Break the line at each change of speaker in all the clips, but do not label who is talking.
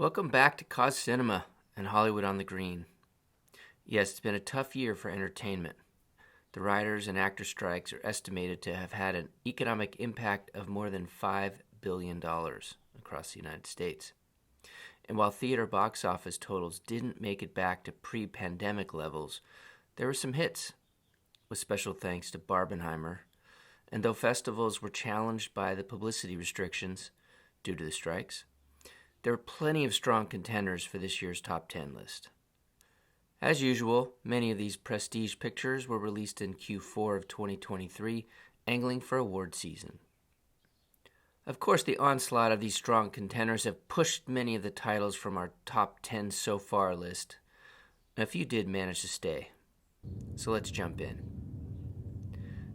Welcome back to Cause Cinema and Hollywood on the Green. Yes, it's been a tough year for entertainment. The writers and actor strikes are estimated to have had an economic impact of more than $5 billion across the United States. And while theater box office totals didn't make it back to pre-pandemic levels, there were some hits, with special thanks to Barbenheimer. And though festivals were challenged by the publicity restrictions due to the strikes, there were plenty of strong contenders for this year's top 10 list. As usual, many of these prestige pictures were released in Q4 of 2023, angling for award season. Of course, the onslaught of these strong contenders have pushed many of the titles from our top 10 so far list. A few did manage to stay. So let's jump in.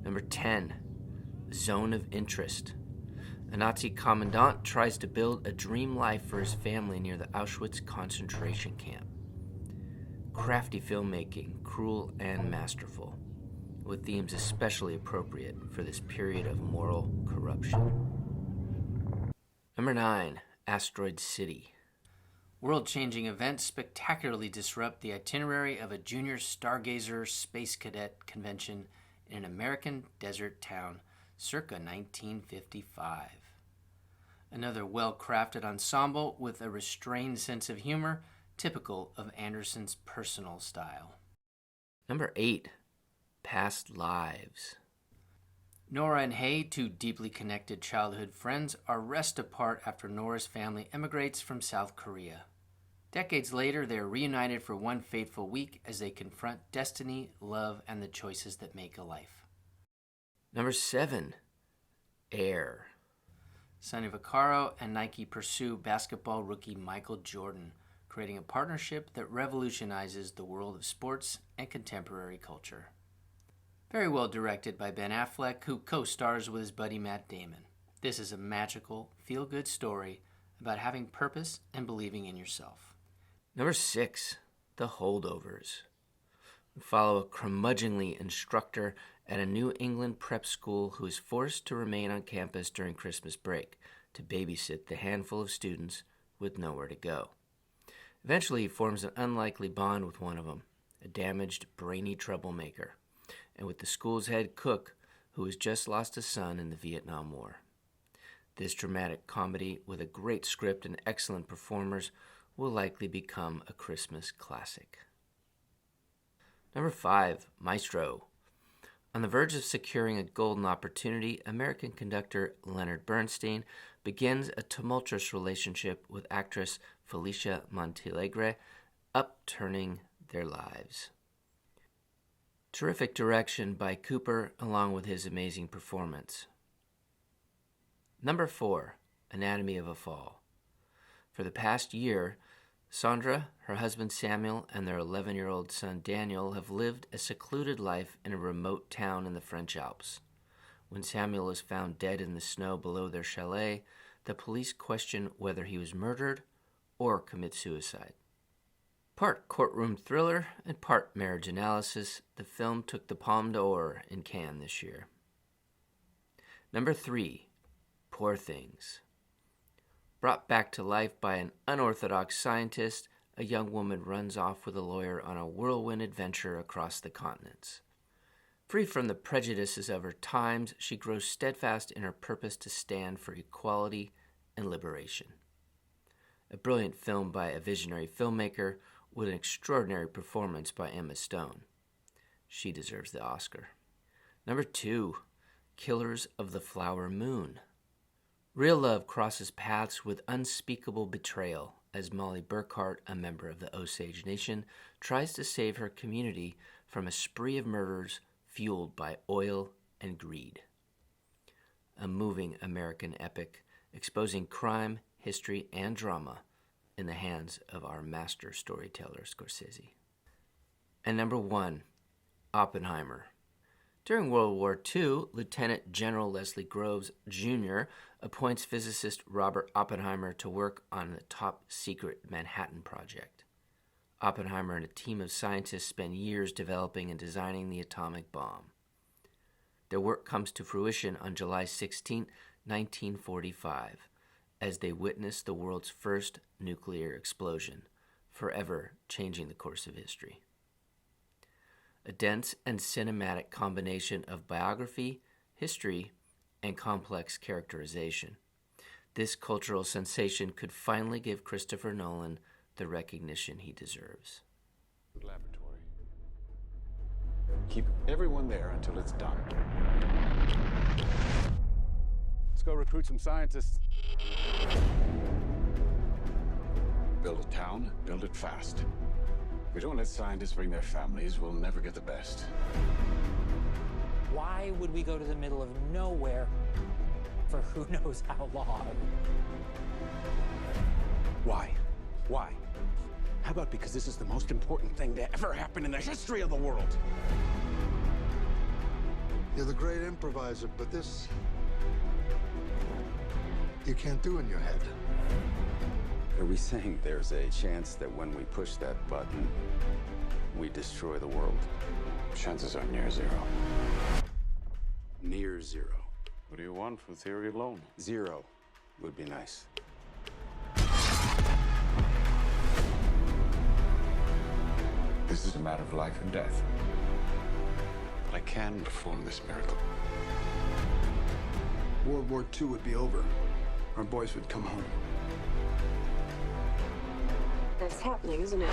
Number 10, Zone of Interest. A Nazi commandant tries to build a dream life for his family near the Auschwitz concentration camp. Crafty filmmaking, cruel and masterful, with themes especially appropriate for this period of moral corruption. Number 9, Asteroid City. World-changing events spectacularly disrupt the itinerary of a junior stargazer space cadet convention in an American desert town circa 1955. Another well-crafted ensemble with a restrained sense of humor typical of Anderson's personal style. Number 8, Past Lives. Nora and Hay, two deeply connected childhood friends, are wrest apart after Nora's family emigrates from South Korea. Decades later, they are reunited for one fateful week as they confront destiny, love, and the choices that make a life. Number 7, Air. Sonny Vaccaro and Nike pursue basketball rookie Michael Jordan, creating a partnership that revolutionizes the world of sports and contemporary culture. Very well directed by Ben Affleck, who co-stars with his buddy Matt Damon. This is a magical, feel-good story about having purpose and believing in yourself. Number 6, The Holdovers. We follow a curmudgeonly instructor at a New England prep school who is forced to remain on campus during Christmas break to babysit the handful of students with nowhere to go. Eventually, he forms an unlikely bond with one of them, a damaged, brainy troublemaker, and with the school's head cook, who has just lost a son in the Vietnam War. This dramatic comedy, with a great script and excellent performers, will likely become a Christmas classic. Number 5, Maestro. On the verge of securing a golden opportunity, American conductor Leonard Bernstein begins a tumultuous relationship with actress Felicia Montealegre, upturning their lives. Terrific direction by Cooper, along with his amazing performance. Number 4, Anatomy of a Fall. For the past year, Sandra, her husband Samuel, and their 11-year-old son Daniel have lived a secluded life in a remote town in the French Alps. When Samuel is found dead in the snow below their chalet, the police question whether he was murdered or commit suicide. Part courtroom thriller and part marriage analysis, the film took the Palme d'Or in Cannes this year. Number 3, Poor Things. Brought back to life by an unorthodox scientist, a young woman runs off with a lawyer on a whirlwind adventure across the continents. Free from the prejudices of her times, she grows steadfast in her purpose to stand for equality and liberation. A brilliant film by a visionary filmmaker with an extraordinary performance by Emma Stone. She deserves the Oscar. Number 2, Killers of the Flower Moon. Real love crosses paths with unspeakable betrayal as Molly Burkhart, a member of the Osage Nation, tries to save her community from a spree of murders fueled by oil and greed. A moving American epic exposing crime, history, and drama in the hands of our master storyteller, Scorsese. And number 1, Oppenheimer. During World War II, Lieutenant General Leslie Groves, Jr. appoints physicist Robert Oppenheimer to work on the top-secret Manhattan Project. Oppenheimer and a team of scientists spend years developing and designing the atomic bomb. Their work comes to fruition on July 16, 1945, as they witness the world's first nuclear explosion, forever changing the course of history. A dense and cinematic combination of biography, history, and complex characterization. This cultural sensation could finally give Christopher Nolan the recognition he deserves.
Laboratory. Keep everyone there until it's done. Let's go recruit some scientists. Build a town, build it fast. If we don't let scientists bring their families, we'll never get the best.
Why would we go to the middle of nowhere for who knows how long?
Why? Why? How about because this is the most important thing to ever happen in the history of the world?
You're the great improviser, but this you can't do in your head.
Are we saying there's a chance that when we push that button, we destroy the world?
Chances are near zero.
Near zero.
What do you want for theory alone?
Zero would be nice.
This is a matter of life and death. But I can perform this miracle.
World War II would be over. Our boys would come home.
That's happening, isn't it?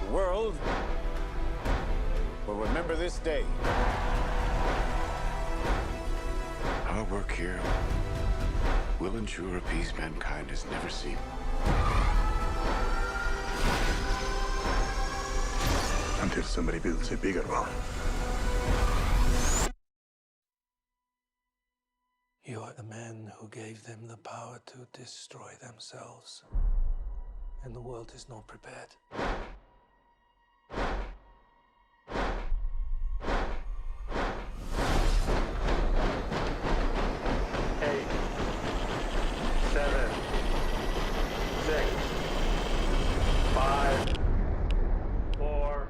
The world will remember this day. Our work here will ensure a peace mankind has never seen. Until somebody builds a bigger one.
You are the man who gave them the power to destroy themselves. And the world is not prepared. 8, 7, 6, 5, 4,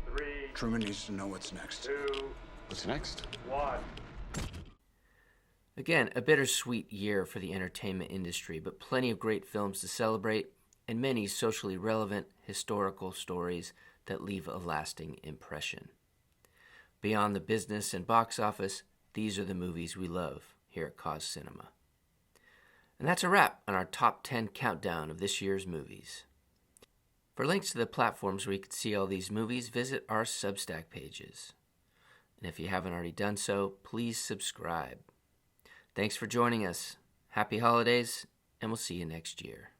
3,
Truman needs to know what's next.
2,
What's next?
1.
Again, a bittersweet year for the entertainment industry, but plenty of great films to celebrate and many socially relevant historical stories that leave a lasting impression. Beyond the business and box office, these are the movies we love here at Cause Cinema. And that's a wrap on our top 10 countdown of this year's movies. For links to the platforms where you can see all these movies, visit our Substack pages. And if you haven't already done so, please subscribe. Thanks for joining us. Happy holidays, and we'll see you next year.